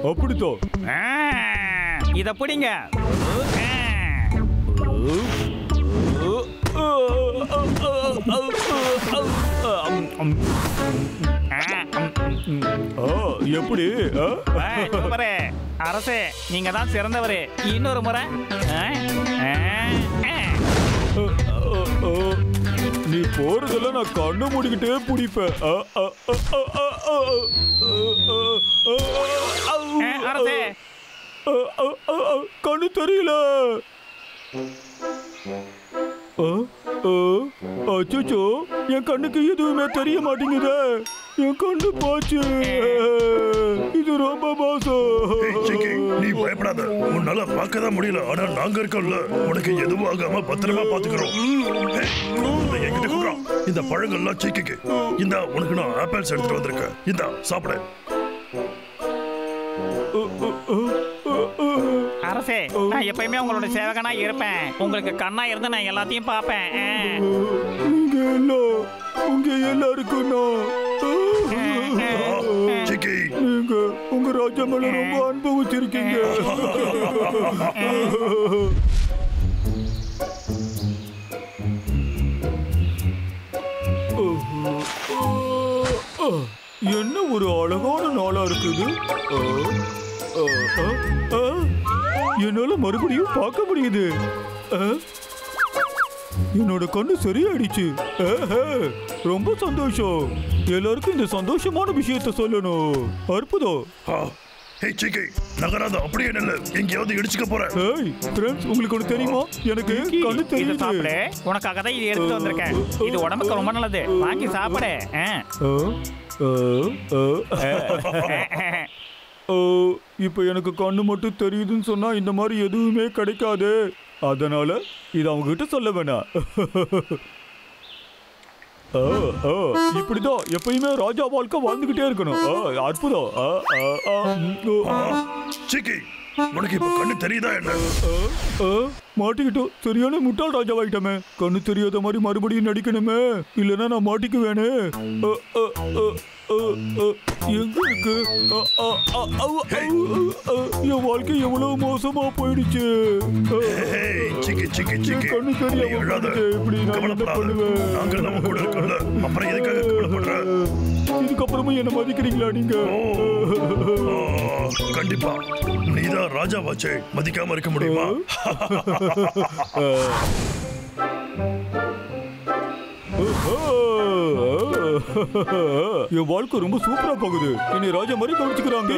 அப்படித்தான். இத பிடிங்க. எப்படி? அரசே, நீங்க தான் சிறந்தவரு. இன்னொரு முறை. நீ போறதெல்லாம் நான் கண்ணு மூடிக்கிட்டே பிடிப்பேன். அரசே, கண்ணு தெரியல. அச்சோ, என் கண்ணுக்கு எதுவுமே தெரிய மாட்டேங்குது. என் கண்ணு போச்சு. இது ரொம்ப மோசம். நீ பயப்படாத. உன்னால பார்க்கதான் முடியல. ஆனா நாங்க இருக்கோம்ல, உனக்கு எதுவும் ஆகாம பத்திரமா பாத்துக்கிறோம். என்கிட்ட கொடுறோம் இந்த பழங்கள்லாம் சீக்கிக்கு. இந்த உனக்கு நான் ஆப்பிள்ஸ் எடுத்துட்டு வந்திருக்கேன். இந்த சாப்பிட. அரசே, நான் எப்பயுமே உங்களோட சேவகனா இருப்பேன். உங்களுக்கு கண்ணா இருந்து நான் எல்லாத்தையும் பார்ப்பேன். உங்க எல்லாருக்கும் நீங்க உங்க ராஜா மேல ரொம்ப அன்பு வச்சிருக்கீங்க. என்ன ஒரு அழகான நாளா இருக்குது. என்னால மறுபடியும் பார்க்க முடியுது. என்னோட கண்ணு சரியாயிடுச்சு. ரொம்ப சந்தோஷம். எல்லாருக்கும் இந்த சந்தோஷமான விஷயத்தை சொல்லணும். அற்புதம். நகராத, அப்படியே நல்ல எங்கேயாவது இடிச்சுக்க போறேன். உங்களுக்கு ஒண்ணு தெரியுமா? எனக்கு கண்ணு தெரியுது. உனக்காக தான் இது எடுத்து வந்திருக்கேன். இது உடம்புக்கு ரொம்ப நல்லது. வாங்கி சாப்பிடு. இப்ப எனக்கு கண்ணு மட்டும் தெரியுதுன்னு சொன்னா இந்த மாதிரி எதுவுமே கிடைக்காது. அதனால இது அவங்க கிட்ட சொல்ல வேணாம். இப்படிதான் எப்பயுமே ராஜா வாழ்க்கை வாழ்ந்துகிட்டே இருக்கணும். அற்புதம். உனக்கு இப்ப கண்ணு தெரியுதா என்ன? மாட்டிக்கிட்டோம். சரியான முட்டாள் ராஜாவாயிட்டமே. கண்ணு தெரியாத மாதிரி மறுபடியும் நடிக்கணுமே, இல்லைன்னா நான் மாட்டிக்குவேனே. எங்க இருக்கு? என் வாழ்க்கை எவ்வளவு மோசமா போயிடுச்சு. கண்ணு தெரியாம இப்படி நான் என்ன பண்ணுவேன்? இதுக்கப்புறமும் என்ன மதிக்கிறீங்களா நீங்க? கண்டிப்பா. நீதான் ராஜாவாச்சே, மதிக்காம இருக்க முடியுமா? என் வாழ்க்கை ரொம்ப சூப்பரா போகுது. என்னை ராஜா மாதிரி கவனிச்சுக்கிறாங்க.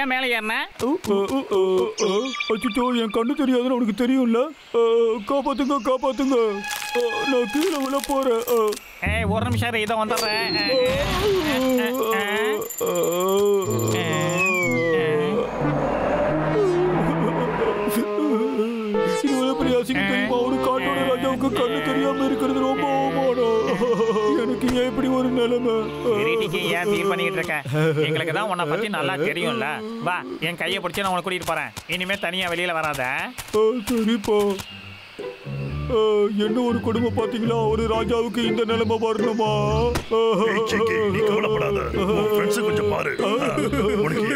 ஏன் மேல ஏறின? அச்சோ, என் கண்ணு தெரியாதுன்னு உனக்கு தெரியும்ல. காப்பாத்துங்க, காப்பாத்துங்க. நான் கீழே விழ போறேன். ஒரு நிமிஷம் இதை வந்துடுறேன். ஒரு காட்டோட ராஜாவுக்கு கண்ணு தெரியாம இருக்கிறது ரொம்ப அவமானம். எனக்கு ஏன் இப்படி ஒரு நிலைமை? ஏன் ஃபீல் பண்ணிட்டு இருக்க? எங்களுக்கு தான் உன்னை பத்தி நல்லா தெரியும்ல. வா, என் கையை பிடிச்சி நான் உனக்கு கூட்டிட்டு போறேன். இனிமே தனியா வெளியில வராத. சரிப்பா. என்ன ஒரு கொடுமை பாத்தீங்களா? ஒரு ராஜாவுக்கு இந்த நிலைமை வரணுமா? கொஞ்சம் பாரு.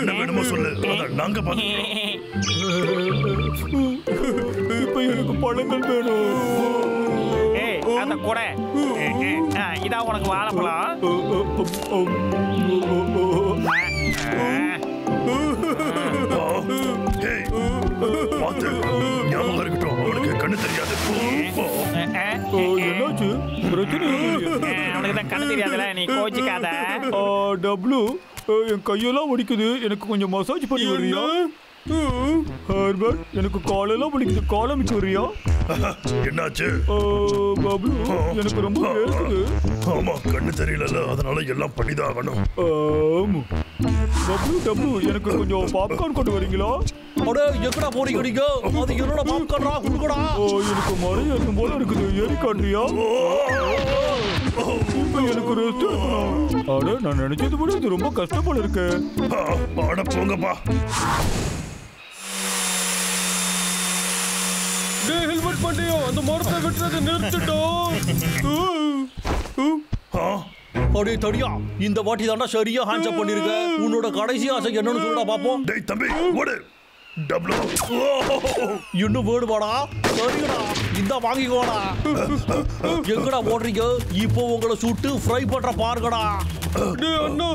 என்ன வேணுமோ சொல்லு, நாங்க இப்ப எனக்கு பழங்கள் வேணும். அந்த கூட இதா உனக்கு வாழைப்பழம். ஞாபகம் இருக்கட்டும், உனக்கு கண்ணு தெரியாது. என்னாச்சு? பிரச்சனை உனக்கு தான் கண்ணு தெரியாதுல, நீ கோச்சிக்காத. டபுள்யூ, என் கையெல்லாம் வலிக்குது. எனக்கு கொஞ்சம் மசாஜ் பண்ணி வர்றியா? ஹர்பர்ட், எனக்கு காலெல்லாம் வலிக்குது. காலமிச்சு வர்றியா? என்னாச்சு? பப்ளு, எனக்கு ரொம்ப வேர்க்குது. ஆமா, கண்ணு தெரியல, அதனால எல்லாம் பண்ணிதான் ஆகணும். பப்ளு, டபுள்யூ, எனக்கு கொஞ்சம் பாப்கார்ன் கொண்டு வரீங்களா? அட, எங்கடா போறீங்க நீங்க? அது என்னோட பாப்கார்னா? குடுங்கடா. எனக்கு மரம் ஏறும் போல இருக்குது. ஏறி காட்டுறியா? இப்ப எனக்கு ரெஸ்ட் எடுக்கணும். அட, நான் நினைச்சது விட இது ரொம்ப கஷ்டம் போல இருக்கு. அட போங்கப்பா. ஹெல்மெட் பண்ணியோ, அந்த மரத்தை வெட்டுறதை நிறுத்திட்டோம். அடே தடியா, இந்த வாட்டி தாண்டா சரியா ஹேண்ட்ஸ் அப் பண்ணிருக்க. உன்னோட கடைசி ஆசை என்னன்னு சொல்லுடா பாப்போம். டேய் தம்பி ஓடு. டபுள் இன்னும் வேணுமாடா? சரிடா, இந்த வாங்கிக்கோடா. எங்கடா ஓடுறீங்க? இப்போ உங்களை சுட்டு ஃப்ரை பண்ற பாருங்கடா. அண்ணா,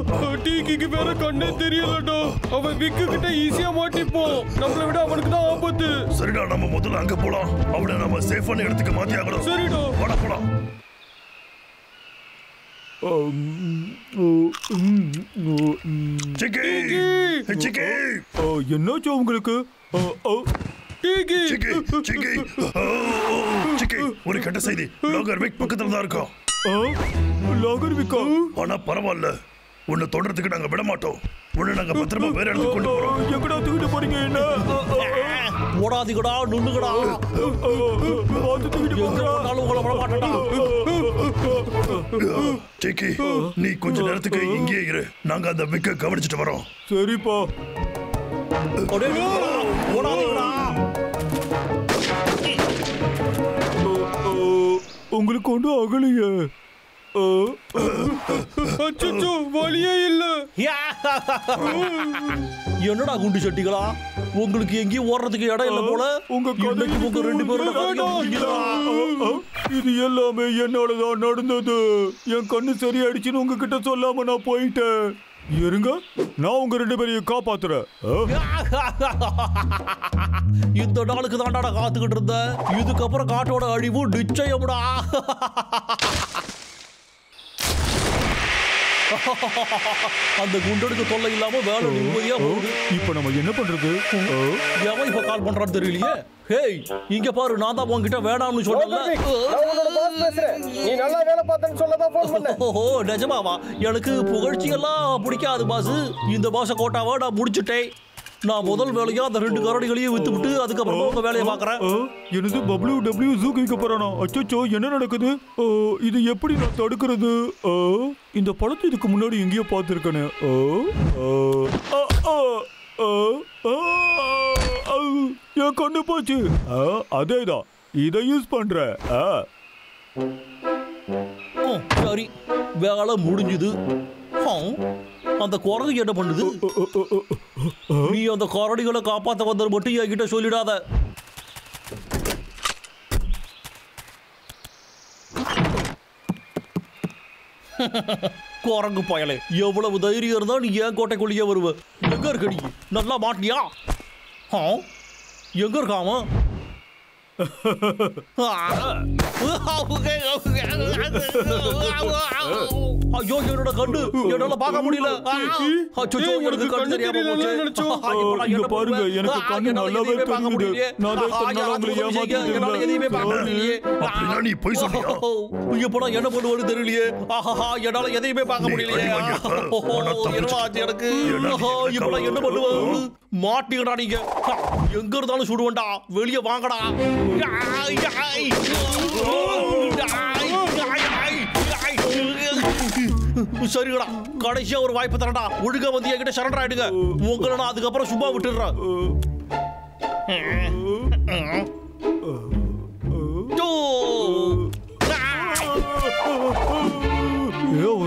டீக்கிக்கு வேற கண்ணே தெரியலடா. அவன் விக்கு கிட்ட ஈஸியா மாட்டிப்போம். நம்மளை விட அவனுக்கு தான் ஆபத்து. சரிடா, நம்ம முதல்ல அங்க போலாம். அவனை நம்ம சேஃபான இடத்துக்கு மாத்தி ஆகணும். சரிடா, வாடா போலாம். சிக்கி சிக்கி என்னாச்சு உங்களுக்கு? சிக்கி சிக்கி சிக்கி ஒரு கெட்ட செய்தி. லோகர் விக் பக்கத்துல தான் இருக்கோம். லாகர் விக்கா? ஆனா பரவாயில்ல, உன்னை தொடர்றதுக்கு நாங்க விட மாட்டோம். உன்னை நாங்க பத்திரமா வேற இடத்துக்கு கொண்டு போறோம். எங்கடா தூக்கிட்டு போறீங்க? என்ன ஓடாதீங்கடா, நின்னுங்கடா. உங்களை விட மாட்டேன்டா. சிக்கி, நீ கொஞ்ச நேரத்துக்கு இங்கே இரு. நாங்க அந்த விக்க கவனிச்சுட்டு வரோம். சரிப்பா. ஓடாதீங்கடா. உங்களுக்கு ஒன்றும் அகலையே. அச்சச்சோ, வழியே இல்ல. என்னடா குண்டு சட்டிகளா, உங்களுக்கு எங்கேயும் ஓடுறதுக்கு இடம் இல்ல போல. உங்க ரெண்டு பேரும் இது எல்லாமே என்னாலதான் நடந்தது. என் கண்ணு சரியாயிடுச்சுன்னு உங்ககிட்ட சொல்லாம நான் போயிட்டேன். இருங்க, நான் உங்க ரெண்டு பேரையும் காப்பாத்துறேன். இந்த நாளுக்கு தாண்டாடா காத்துக்கிட்டு இருந்த. இதுக்கப்புறம் காட்டோட அழிவு நிச்சயம்டா. அந்த குண்டடுக்கு தொல்லை இல்லாம வேலை நிம்மதியா போகுது. இப்ப நம்ம என்ன பண்றது? எவன் இப்ப கால் பண்றான்னு தெரியலையே. ஹேய், இங்க பாரு, நான் தான் உன்கிட்ட வேணாம்னு சொன்னேன்ல. நீ நல்லா வேலை பார்த்தேன்னு சொல்லதான் போன் பண்ணேன். ஓஹோ, நிஜமாவா? எனக்கு புகழ்ச்சி எல்லாம் பிடிக்காது பாஸ். இந்த மாச கோட்டாவை நான் முடிச்சுட்டேன். நான் முதல் வேலையா அந்த 2 கரடிகளையும் வித்துவிட்டு அதுக்கப்புறமா உங்க வேலையை பாக்குறேன். எனது WW ஜூக்கு வைக்க போறானா? அச்சோ, என்ன நடக்குது? இது எப்படி நான் தடுக்கிறது? இந்த பழத்தை இதுக்கு முன்னாடி எங்கேயோ பார்த்துருக்கேனே. என் கண்ணு போச்சு. அதேதான், இதை யூஸ் பண்றேன். சரி, வேலை முடிஞ்சுது. அந்த குரங்கு என்ன பண்ணுது? நீ அந்த கரடிகளை காப்பாற்ற வந்தது மட்டும் என்கிட்ட சொல்லிடாத. குரங்கு பயலே, எவ்வளவு தைரியம் இருந்தா நீ ஏன் கோட்டைக்குள்ளேயே வருவ? எங்க இருக்க நீ? நல்லா மாட்டியா? எங்க இருக்காம? ஐயோ, என்னோட கண்ணு என்னால பார்க்க முடியல. எனக்கு கண்ணு தெரியாம போச்சு. இங்க பாருங்க, எனக்கு கண்ணு நல்லாவே தெரியுது. நான் உங்களை எதையுமே பார்க்க முடியலையே. அப்படின்னா நீ போய் சொன்னியா? இப்ப என்ன பண்ணுவான்னு தெரியலையே. என்னால எதையுமே பார்க்க முடியலையே. எனக்கு இப்ப என்ன பண்ணுவேன்? மாட்டீங்கடா நீங்க. எங்க இருந்தாலும் சுடுவேன்டா. வெளியே வாங்கடா. சரிடா, கடைசியா ஒரு வாய்ப்பு தரடா. ஒழுங்கா வந்து என்கிட்ட சரண்டர் ஆயிடுங்க. உங்களை நான் அதுக்கப்புறம் சும்மா விட்டுடுறேன்.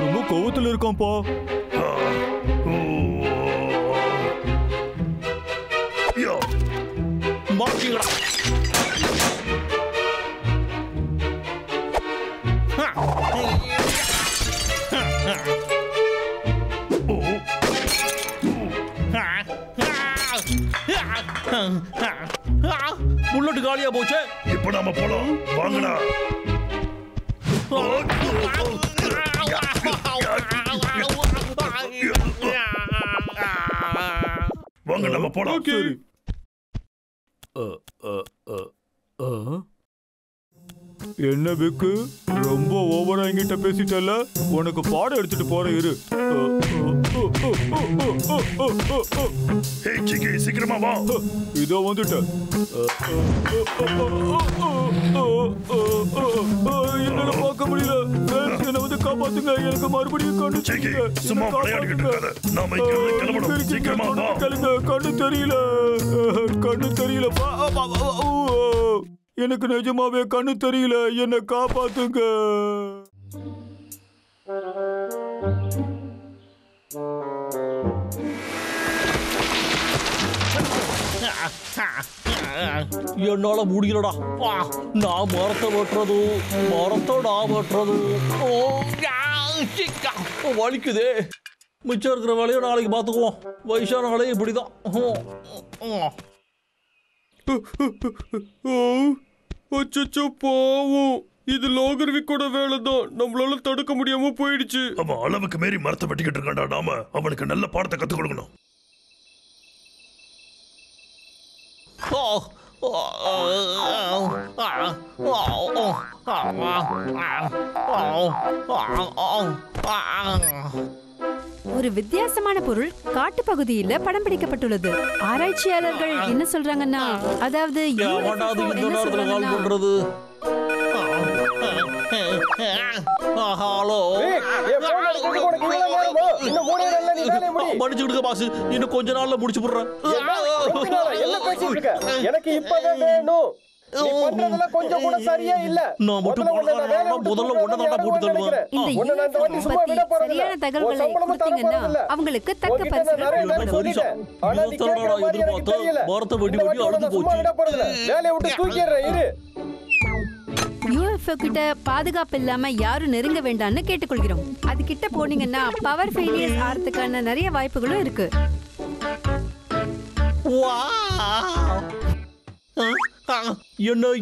ரொம்ப கோவத்துல இருக்கான்ப்பா. மாட்டீங்கடா. புல்லட் காலியா போச்சு. இப்ப நாம போலாம், வாங்கடா. வாங்க நம்ம போலாம். சரி. என்ன விக்கு, ரொம்ப ஓவரா என்கிட்ட பேசிட்டல. உனக்கு பாடம் எடுத்துட்டு போற இரு. ஏய் சிக்கி, சீக்கிரமா வா. இதோ வந்துட்டேன். என்னால பார்க்க முடியல. என்ன வந்து காப்பாத்துங்க. எனக்கு மறுபடியும் கண்ணு சிக்கி, சும்மா விளையாடிக்கிட்டு இருக்காத. நாம இங்க கிளம்பணும். சீக்கிரமா வா. கண்ணு தெரியல. கண்ணு தெரியல. எனக்கு நிஜமாவே கண்ணு தெரியல. என்ன காப்பாத்துங்க. என்னால முடியலடா. நான் மரத்தை வெட்டுறது வலிக்குதே. மிச்சம் இருக்கிற வேலையை நாளைக்கு பார்த்துக்குவோம். வயசான வேலையை இப்படிதான். அச்சோ பாவம், இது லோகர்விக்கோட வேலை தான். நம்மளால தடுக்க முடியாம போயிடுச்சு. அவன் அளவுக்கு மீறி மரத்தை வெட்டிக்கிட்டு இருக்கான்டா. நாம அவனுக்கு நல்ல பாடத்தை கத்துக் கொடுக்கணும். ஒரு வித்தியாசமான பொருள் காட்டு பகுதியில படம் பிடிக்கப்பட்டுள்ளது. ஆராய்ச்சியாளர்கள் என்ன சொல்றாங்கன்னா, அதாவது மன்னிச்சுடுங்க பாஸ், இன்னும் கொஞ்ச நாள்ல முடிச்சு போடுறேன். எனக்கு இப்பவே வேணும். நீ பண்றதெல்லாம் கொஞ்சம் கூட சரியா இல்ல. நான் மட்டும் முதல்ல ஒண்ணாதான் போட்டு தள்ளுவேன். சரியான தகவல்களை கொடுத்தீங்கன்னா அவங்களுக்கு தக்க பரிசுகள் மரத்தை வெட்டி வெட்டி அழுது போச்சு. வேலையை விட்டு தூக்கிடுறேன் இரு. UFO கிட்ட பாதுகாப்பு இல்லாம யாரும் நெருங்க வேண்டாம்னு கேட்டுக்கொள்கிறோம். அது கிட்ட போனீங்கன்னா பவர் ஃபெயிலியர்ஸ் ஆறதுக்கான நிறைய வாய்ப்புகளும் இருக்கு.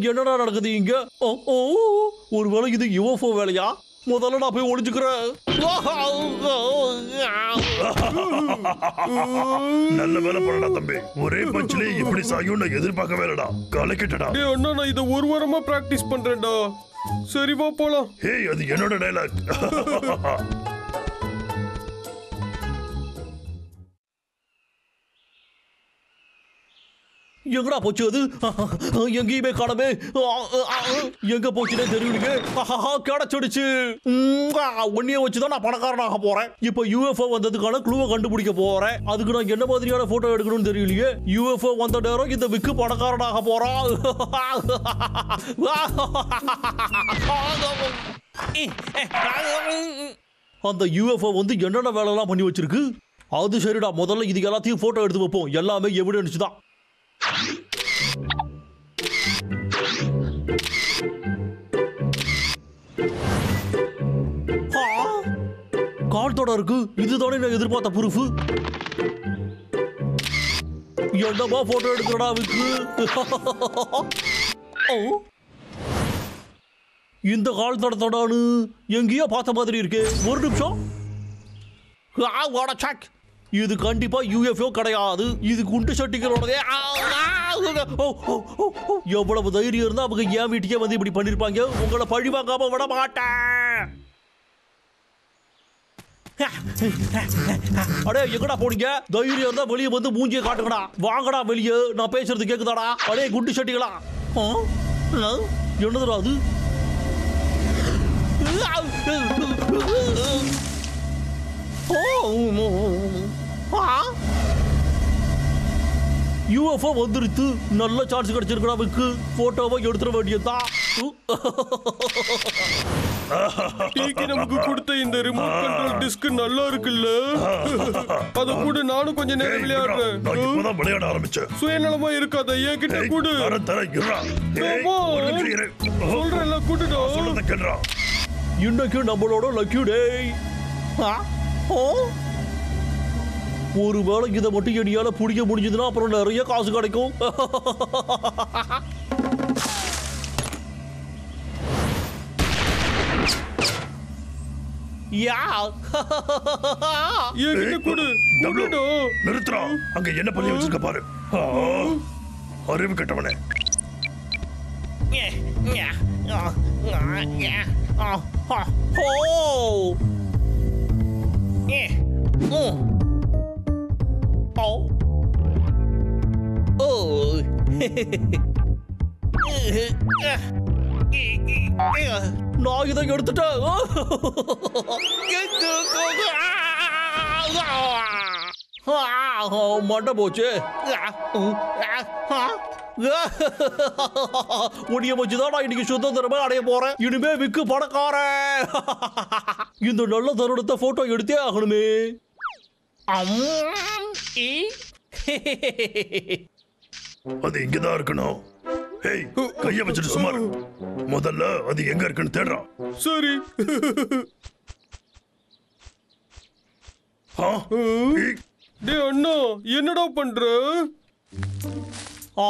என்னடா நடக்குது இங்க? ஒருவேளை இது UFO வேலையா? முதல்ல நான் போய் ஒளிஞ்சுக்கிறேன். நல்ல வேலை பண்ணடா தம்பி. ஒரே பஞ்சிலே இப்படி சாயும் நான் எதிர்பார்க்க வேலடா. கலக்கிட்டடா. டேய் அண்ணா, நான் இத ஒரு வாரமா பிராக்டிஸ் பண்றேன்டா. சரி வா போலாம். ஏய், அது என்னோட டயலாக். எங்கடா போச்சு அது? எங்கேயுமே காணமே. எங்க போச்சுன்னே தெரியலையே. கிடைச்சிடுச்சு. ஒன்னைய வச்சுதான் நான் பணக்காரனாக போறேன். இப்ப UFO வந்ததுக்கான க்ளூவை கண்டுபிடிக்க போறேன். அதுக்கு நான் என்ன மாதிரியான போட்டோ எடுக்கணும்னு தெரியலையே. UFO வந்த நேரம் இந்த விக்கு பணக்காரனாக போறான். அந்த UFO வந்து என்னென்ன வேலைலாம் பண்ணி வச்சிருக்கு? அது சரிடா, முதல்ல இது எல்லாத்தையும் போட்டோ எடுத்து வைப்போம். எல்லாமே எவிடன்ஸ் தான். கால்தோட இருக்கு. இதுதானே நான் எதிர்பார்த்த ப்ரூஃப். என்னமா போட்டோ எடுக்கிறடா விக்கு? இந்த கால்தோட எங்கேயோ பார்த்த மாதிரி இருக்கு. ஒரு நிமிஷம். இது கண்டிப்பா UFO கிடையாது. இது குண்டு சட்டிகளோடதே. எவ்வளவு தைரியம் இருந்தா அவங்க என் வீட்டுக்கே வந்து இப்படி பண்ணிருப்பாங்க. உங்களை பழி வாங்காம விட மாட்டேன். அடே, எங்கடா போனீங்க? தைரியம் இருந்தா வெளியே வந்து மூஞ்சியை காட்டுங்கடா. வாங்கடா வெளியே. நான் பேசுறது கேக்குதாடா? அடே குண்டு சட்டிகளா, என்னதுடா அது? UFO வந்துருச்சு. நல்ல சான்ஸ் கிடைச்சிருக்கா. விக்கு போட்டோவை எடுத்துட வேண்டியதுதான். டீக்கு நமக்கு கொடுத்த இந்த ரிமோட் கண்ட்ரோல் டிஸ்க் நல்லா இருக்குல்ல? அத கூட நானும் கொஞ்ச நேரம் விளையாடுறேன். நான் இப்பதான் விளையாட ஆரம்பிச்சேன். சுயநலமா இருக்காத, என்கிட்ட கூடு. சொல்றேன்ல, கூட்டுடா. சொல்றத கேளுடா. இன்னைக்கு நம்மளோட லக்கி டே. ஒரு வேளை இதை மட்டும் எடியால பிடிக்க முடிஞ்சதுன்னா அப்புறம் நிறைய காசு கிடைக்கும். நிறுத்துறா. அங்க என்ன பண்ணி வச்சிருக்க பாரு. அறிவு கெட்டவனே. நான் இதை எடுத்துட்டேன். மண்டை போச்சு. முடிய போச்சுதான். நான் இன்னைக்கு சுதந்திரமா அடைய போறேன். இனிமே விக்கு பணக்காரன். இந்த நல்ல தருணத்தை போட்டோ எடுத்தே ஆகணுமே. அது இங்கதான் இருக்கணும். ஏய், கைய வச்சுட்டு சுமார். முதல்ல அது எங்க இருக்குன்னு தேடுறா. சரி. டேய் அண்ணா, என்னடா பண்ற?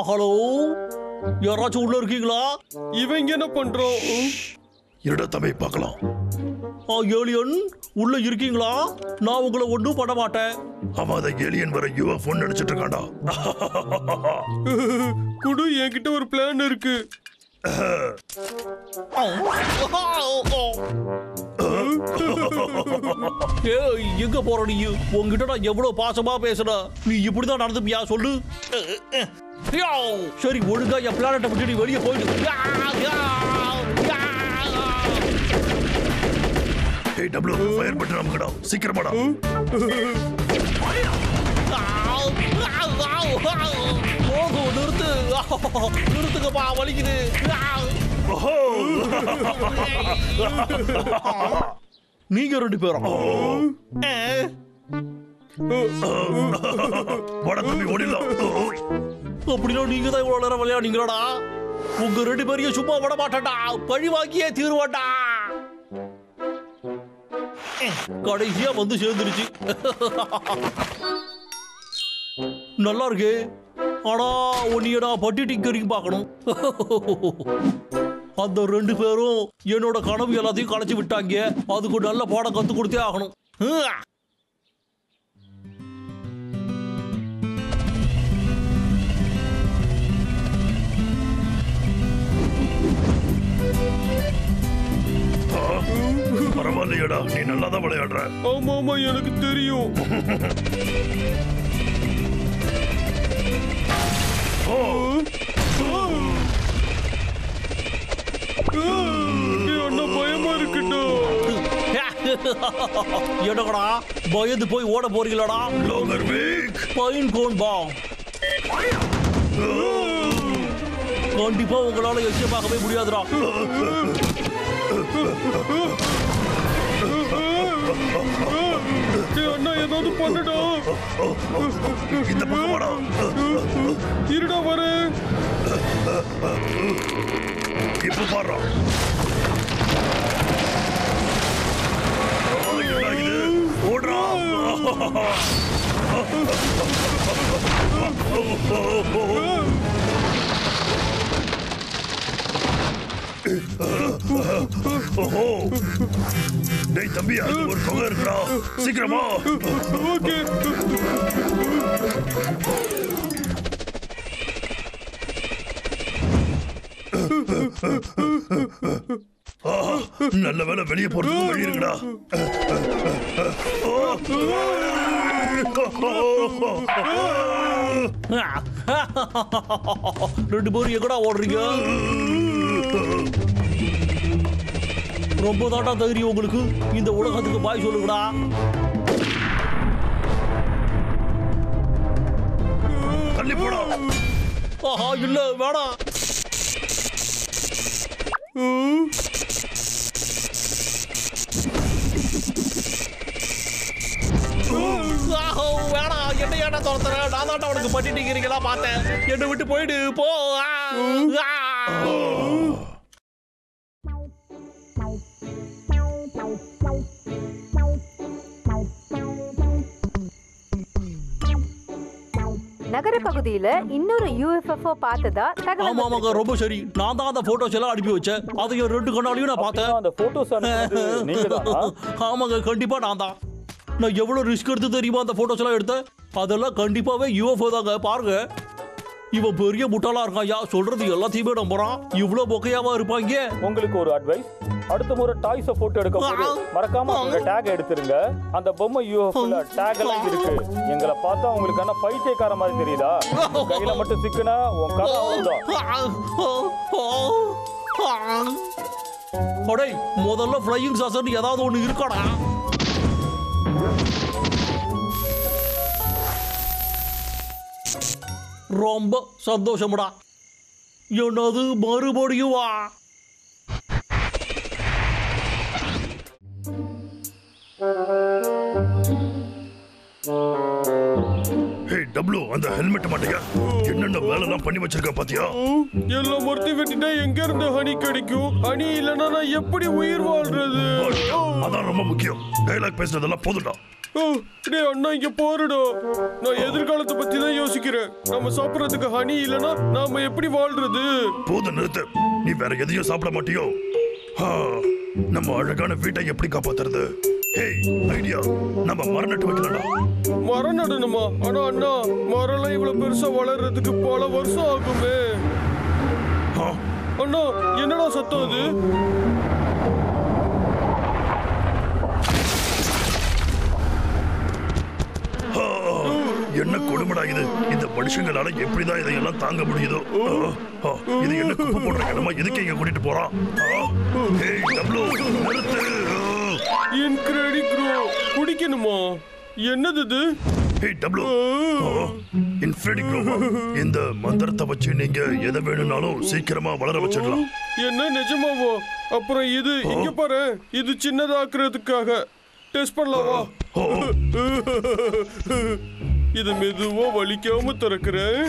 ஹலோ, யாராச்சும் உள்ள இருக்கீங்களா? இவங்க என்ன பண்றோம்? இருடா தம்பி பார்க்கலாம். ஏலியன் உள்ள இருக்கீங்களா? நான் உங்களை ஒன்றும் பண்ண மாட்டேன். அவன் அதை ஏலியன் வர UFO நினைச்சிட்டு இருக்கான்டா. குடு, என்கிட்ட ஒரு பிளான் இருக்கு. எங்க போற நீ? உங்ககிட்ட நான் எவ்வளவு பாசமா பேசுற, நீ இப்படிதான் நடந்துப்பியா சொல்லு. சரி, ஒழுங்கா என் பிளானட்டை விட்டு நீ வெளியே போயிடு. ஏய் டபுள், ஃபயர் பட்டன் அமுக்குடா, சீக்கிரமாடா. நிறுத்துக்கப்பா, வலிக்குது. நீங்க 2 பேரும் வட தம்பி ஓடிடலாம். அப்படின்னா நீங்க தான் இவ்வளவு நேரம் விளையாடுங்களா? உங்க 2 பேரையும் சும்மா விட மாட்டேன்டா, பழி வாங்கியே தீர்வாட்டா. கடைசியா வந்து சேர்ந்துருச்சு. நல்லா இருக்கு. ஆனா உன்னைய நான் பட்டி டிங்கரிங் பார்க்கணும். அந்த 2 பேரும் என்னோட கனவு எல்லாத்தையும் கலைச்சு விட்டாங்க. அதுக்கு நல்ல பாடம் கத்து கொடுத்தே ஆகணும். பரவாயில்லையடா, நீ நல்லா தான் விளையாடுற. ஆமா ஆமா, எனக்கு தெரியும். அண்ணா, பயமா இருக்குடா. என்னடா பயந்து போய் ஓட போறீங்களாடா? லோகர் வீக் பைன் கோன் பாம். கண்டிப்பா உங்களால எச்சமாகவே முடியாதுடா. அண்ணா, ஏதாவது பண்ணுடா. இந்த பக்கம் வாடா. இருடா வர. இப்ப பாரு. ஓடுறா. டேய் தம்பி, அது ஒரு தொகை இருக்குடா, சீக்கிரமா. ஓகே. நல்ல வேலை, வெளியே போறதுக்கு வழி இருக்குடா. ரெண்டு பேரும் எங்கடா ஓடுறீங்க? ரொம்ப தாண்டா தைரியம் உங்களுக்கு. இந்த உலகத்துக்கு பாய் சொல்லுங்கடா. தள்ளி போடா. ஆஹா, இல்ல வேணாம். வேணாம், என்ன ஏன்டா துரத்துற? நான் தாண்டா உனக்கு பண்ணிட்டீங்கிறீங்களா பார்த்தேன். என்னை விட்டு போயிடு போ. நகர பகுதியில இன்னொரு UFO பார்த்ததா தகவல். ஆமாங்க, ரொம்ப சரி. நான் தான் அந்த போட்டோஸ் எல்லாம் அனுப்பி வச்சேன். அதையும் 2 கண்ணாலையும் நான் பார்த்தேன். அந்த போட்டோஸ் நீங்கதானா? ஆமாங்க, கண்டிப்பா நான் தான். நான் எவ்வளவு ரிஸ்க் எடுத்து தெரியுமா அந்த போட்டோஸ் எல்லாம் எடுத்தேன். அதெல்லாம் கண்டிப்பாவே UFO தாங்க. பாருங்க, இவன் பெரிய முட்டாளா இருக்காயா, சொல்றது எல்லாத்தையுமே நம்புறான். இவ்வளவு பொக்கையாவா இருப்பாங்க. உங்களுக்கு ஒரு அட்வைஸ், அடுத்த முறை டாய்ஸ போட்டோ எடுக்கும்போது மறக்காம உங்க டேக் எடுத்துருங்க. அந்த பொம்மை UFOல டேக் எல்லாம் இருக்கு. எங்களை பார்த்தா உங்களுக்கு என்ன பைத்தியக்கார மாதிரி தெரியுதா? கையில மட்டும் சிக்கனா உன் கதை அவ்வளவுதான். அடே, முதல்ல ஃப்ளையிங் சாசர் ஏதாவது ஒண்ணு இருக்காடா? ரொம்ப சந்தோஷம்டா. என்னது மறுபடியும் வா. டப்ளு அந்த ஹெல்மெட் மாட்டியா என்னென்ன வேலைலாம் பண்ணி வச்சிருக்க பாத்தியா? எல்லா மரத்தை வெட்டினா எங்க இருந்து ஹனி கிடைக்கும்? ஹனி இல்லைன்னா நான் எப்படி உயிர் வாழ்றது? அதான் ரொம்ப முக்கியம். டைலாக் பேசுறதெல்லாம் போதுடா. டேய் அண்ணா இங்க போறடா. நான் எதிர்காலத்தை பத்தி தான் யோசிக்கிறேன். நம்ம சாப்பிடறதுக்கு ஹனி இல்லனா நாம எப்படி வாழ்றது? போதும் நிறுத்து. நீ வேற எதையும் சாப்பிட மாட்டியோ? நம்ம அழகான வீட்டை எப்படி காப்பாத்துறது? ஏய் ஐடியா, நம்ம மரம் நட்டு வைக்கலாம்டா. மரம் நடணுமா? ஆனா அண்ணா மரம்லாம் இவ்வளவு பெருசா வளர்றதுக்கு பல வருஷம் ஆகுமே. அண்ணா என்னடா சத்தம் அது? என்ன கொடுமடா இது. இந்த மனுஷங்களால எப்படிதான் இதையெல்லாம் தாங்க முடியுதோ? இது என்ன குப்பை போடுற கிடமா? எதுக்கு இங்க கூட்டிட்டு போறான்? இன்கிரெடிக்ரோ குடிக்கணுமா? என்னது இது? இந்த மந்திரத்தை வச்சு நீங்க எதை வேணும்னாலும் சீக்கிரமா வளர வச்சிடலாம். என்ன நிஜமாவோ? அப்புறம் இது இங்க பாரு, இது சின்னதாக்குறதுக்காக டெஸ்ட் பண்ணலாமா? இது மெதுவா வலிக்காம திறக்கிறேன்.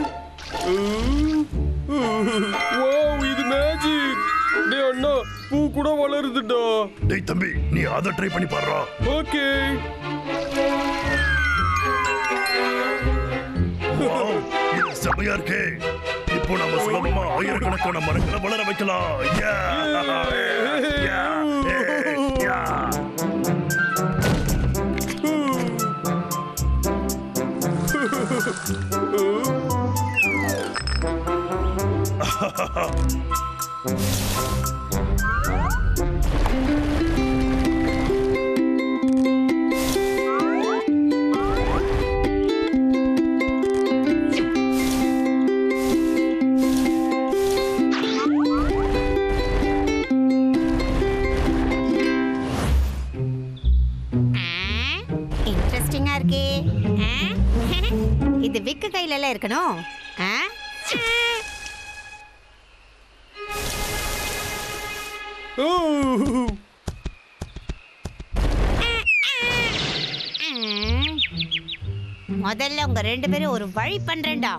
வாவ், இது மேஜிக். டேய் அண்ணா, பூ கூட வளருதுடா. டேய் தம்பி, நீ அதை ட்ரை பண்ணி பாருடா. ஓகே. இது செமையா இருக்கே. இப்போ நம்ம சுலபமா ஆயிரக்கணக்கான மரங்களை வளர வைக்கலாம். இன்ட்ரெஸ்டிங்கா இருக்கே. இது விக்கு கையில எல்லாம் இருக்கணும். முதல்ல உங்க ரெண்டு பேரும் ஒரு வழி பண்றேன்டா.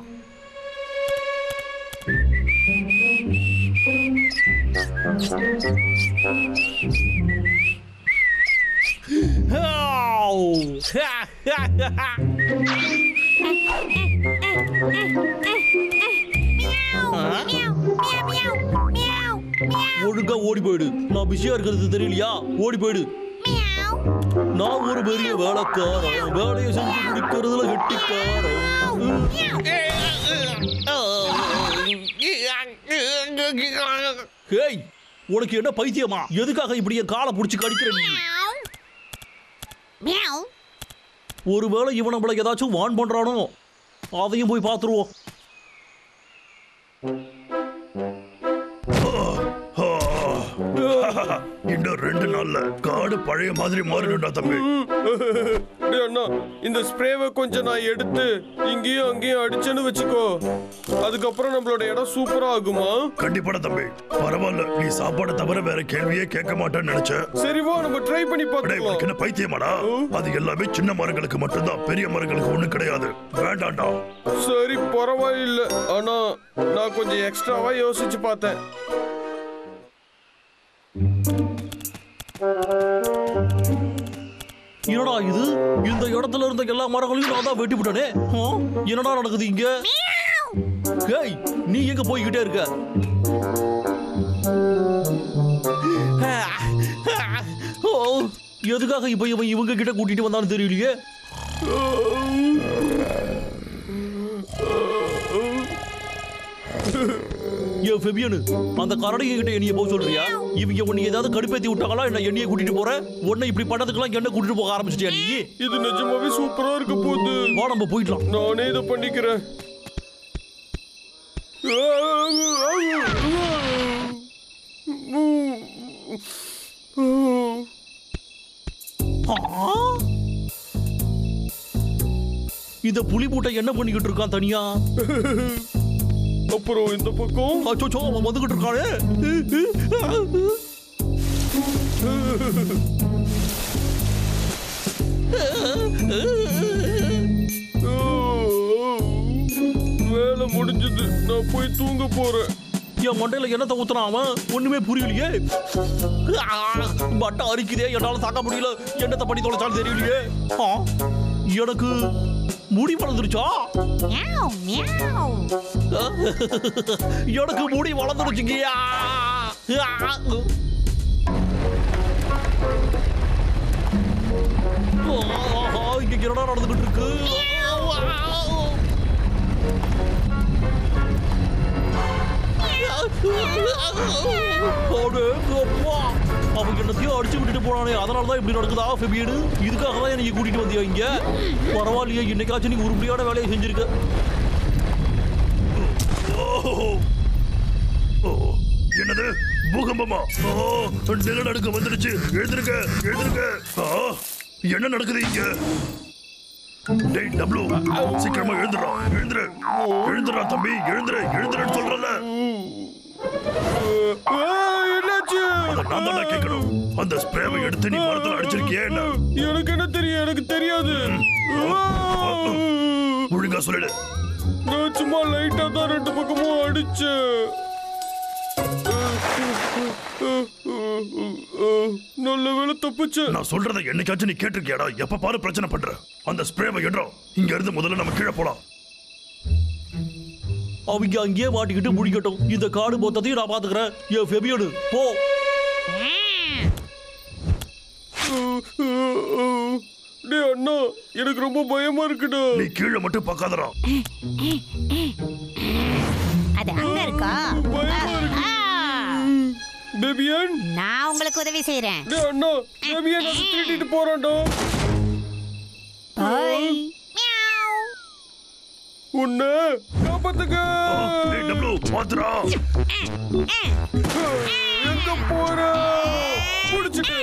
ஒழுங்கா ஓடி போயிடு. நான் பிஸியா இருக்கிறது தெரியலையா? ஓடி போயிடு. நான் ஒரு பெரிய வேலைக்காரன். வேலையை செஞ்சு முடிக்கிறதுல கெட்டிக்காரன். ஹேய், உனக்கு என்ன பைத்தியமா? எதுக்காக இப்படி என் காலை புடிச்சு கடிக்கிற நீ? ஒருவேளை இவன் நம்மள ஏதாச்சும் வான் பண்றானோ? அதையும் போய் பார்த்துருவோம். இன்னும் 2 நாள்ல காடு பழைய மாதிரி மாறிடும்டா தம்பி. அண்ணா, இந்த ஸ்ப்ரேவை கொஞ்சம் நான் எடுத்து இங்கேயும் அங்கேயும் அடிச்சேன்னு வச்சுக்கோ. அதுக்கப்புறம் நம்மளோட இடம் சூப்பரா ஆகுமா? கண்டிப்பாடா தம்பி. பரவாயில்ல, நீ சாப்பாடு தவிர வேற கேள்வியே கேட்க மாட்டேன்னு நினைச்சேன். சரி வா, நம்ம ட்ரை பண்ணி பார்க்கலாம். என்ன பைத்தியமாடா? அது எல்லாமே சின்ன மரங்களுக்கு மட்டும்தான், பெரிய மரங்களுக்கு ஒண்ணும் கிடையாது. வேண்டாம்டா. சரி பரவாயில்ல. ஆனா நான் கொஞ்சம் எக்ஸ்ட்ராவா யோசிச்சு பார்த்தேன். என்னடா இது? இந்த இடத்துல இருந்த எல்லா மரங்களையும் நான் தான் வெட்டி விட்டனே. என்னடா நடக்குது இங்க? ஹேய், நீ எங்க போய்கிட்டே இருக்க? எதுக்காக இப்ப இவங்க கிட்ட கூட்டிட்டு வந்தாலும் தெரியலையே. ஃபெபியனு, அந்த கரடிங்க கிட்ட என்னைய போக சொல்றியா? இவங்க உன்னை ஏதாவது கடுப்பேத்தி விட்டாங்களா? என்ன என்னைய கூட்டிட்டு போற? உன்னை இப்படி பண்ணதுக்கெல்லாம் என்ன கூட்டிட்டு போக ஆரம்பிச்சிட்டியா நீ? இது நிஜமாவே சூப்பரா இருக்க போகுது. வா நம்ம போயிடலாம். நானே இதை பண்ணிக்கிறேன். இந்த புலி மூட்டை என்ன பண்ணிக்கிட்டு இருக்கான் தனியா? அப்புறம் இந்த பக்கம் அச்சோ, அவன் வந்துகிட்டு இருக்கானே. நான் போய் தூங்க போறேன். என் மண்டையில என்னத்தை ஊத்துறான் அவன்? ஒண்ணுமே புரியலையே. மட்டை அரிக்குதே, என்னால தாக்க முடியல. என்னத்தை பண்ணி தொலைச்சாலும் தெரியலையே. எனக்கு முடி வளர்ந்துருச்சா? எனக்கு முடி வளர்ந்துருச்சுங்கயா. இங்க என்னடா நடந்துகிட்டு இருக்கு? அவங்க என்னத்தையும் அடிச்சு விட்டுட்டு போனானே, அதனாலதான் இப்படி நடக்குதா ஃபெபியனு? இதுக்காக தான் எனக்கு கூட்டிட்டு வந்தியா இங்க? பரவாயில்லையே, இன்னைக்காச்சும் நீ உருப்படியான வேலையை செஞ்சிருக்க. என்னது பூகம்பமா? நிலநடுக்கம் வந்துடுச்சு. எழுந்திருக்க எழுந்திருக்க. என்ன நடக்குது இங்க? டேய் டப்ளு, சீக்கிரமா எழுந்துடா. எழுந்துடா தம்பி, எழுந்துறன்னு சொல்றல. என்னாச்சு? நான் தான் கேட்கணும். அந்த ஸ்ப்ரேவை எடுத்து நீ மரத்துல அடிச்சிருக்கியே? எனக்கு என்ன தெரியும்? எனக்கு தெரியாது. ஒழுங்கா சொல்லிடு. நான் சும்மா லைட்டா தான் ரெண்டு பக்கமும் அடிச்சேன். நல்ல வேலை தப்பிச்சு. நான் சொல்றதை என்னைக்காச்சும் நீ கேட்டிருக்கியாடா? எப்ப பாரு பிரச்சனை பண்ற. அந்த ஸ்ப்ரேவை எடுறோம். இங்க இருந்து முதல்ல நம்ம கீழே போலாம். அவங்க அங்கேயே மாட்டிக்கிட்டு முடிக்கட்டும். இந்த காடு மொத்தத்தையும் நான் பாத்துக்கிறேன். என் ஃபெபியனு போ. டேய் அண்ணா, எனக்கு ரொம்ப பயமா இருக்குடா. நீ கீழே மட்டும் பார்க்காதடா. அது அங்க இருக்கா? பேபியன், நான் உங்களுக்கு உதவி செய்றேன். டேய் அண்ணா, பேபியன் அதை திருடிட்டு போறான்டா. உன்னை காப்பாத்துங்க. டேய் டப்ளு, பாத்துடா. எங்க போற? புடிச்சிட்டு.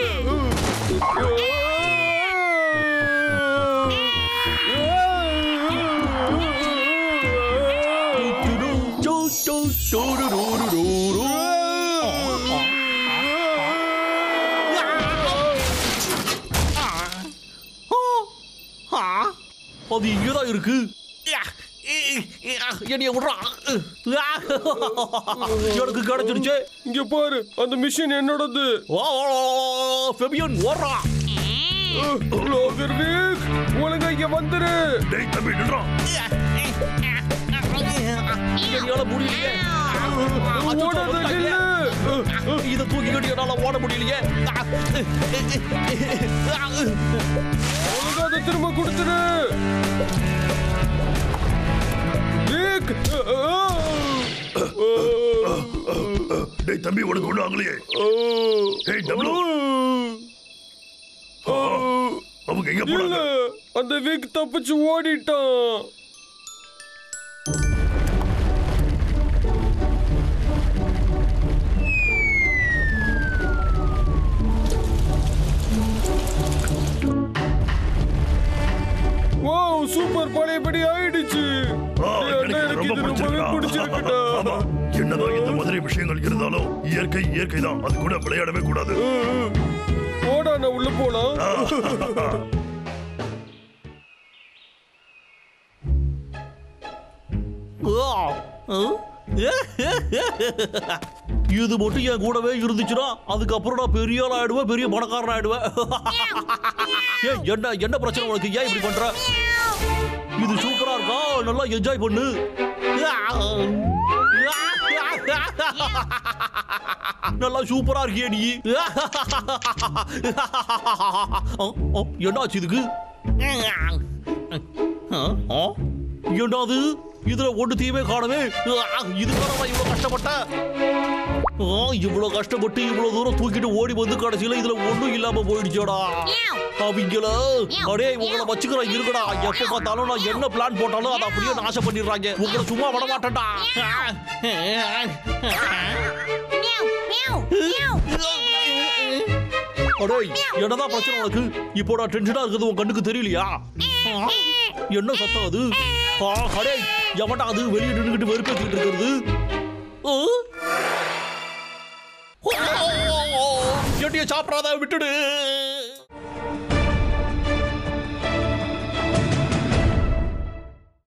அது இங்கதான் இருக்கு. என்னைய விடுறா. எனக்கு கிடைச்சிருச்சு. இங்க பாரு, அந்த மிஷின் என்னோடது. ஃபெபியன் ஓடுறா. லோகர்விக், ஒழுங்கா இங்க வந்துரு. டேய் தம்பி நின்றா. என்னால முடியலையே. இதை தூக்கிக்கிட்டு என்னால ஓட முடியலையே. ஒழுங்கா அதை திரும்ப கொடுத்துரு. டேய் தம்பி, உனக்கு ஒண்ணு ஆகலையே? டேய் டப்ளு, அவங்க எங்க போனாங்க? அந்த வீக் தப்பிச்சு ஓடிட்டான். வாவ், சூப்பர், பழையபடி ஆயிடுச்சு. எனக்கு ரொம்ப பிடிச்சிருக்குடா. என்னதான் இந்த மாதிரி விஷயங்கள் இருந்தாலும் இயற்கை தான். அது கூட விளையாடவே கூடாது. ஓடா, நான் உள்ள போலாம். இது மட்டும் என் கூடவே இருந்துச்சுன்னா அதுக்கப்புறம் நான் பெரிய ஆள் ஆயிடுவேன், பெரிய பணக்காரன் ஆயிடுவேன். என்ன பிரச்சனை உனக்கு? ஏன் இப்படி பண்ற? இது சூப்பரா இருக்கா? நல்லா என்ஜாய் பண்ணு. நல்லா சூப்பரா இருக்கியே நீ. என்னாச்சு இதுக்கு? என்னது இதுல ஒன்று தீவே காணவே? இதுக்கான இவ்வளவு கஷ்டப்பட்ட? இவ்வளவு கஷ்டப்பட்டு இவ்வளவு தூரம் தூக்கிட்டு ஓடி வந்து கடைசியில இதுல ஒண்ணும் இல்லாம போயிடுச்சோடா. அவங்கள அடே உங்களை வச்சுக்கிறேன் இருக்கடா. எப்ப பார்த்தாலும் நான் என்ன பிளான் போட்டாலும் அதை அப்படியே நாசம் பண்ணிடுறாங்க. உங்களை சும்மா விட மாட்டேன்டா. அடே என்னதான் பிரச்சனை உனக்கு? இப்போ நான் டென்ஷனா இருக்குது உன் கண்ணுக்கு தெரியலையா? என்ன சத்தம் அது? அடே எவன்டா அது வெளியே நின்றுகிட்டு வெறுப்பேத்திட்டு இருக்கிறது? எட்டிய சாப்பிடாத, விட்டுடு.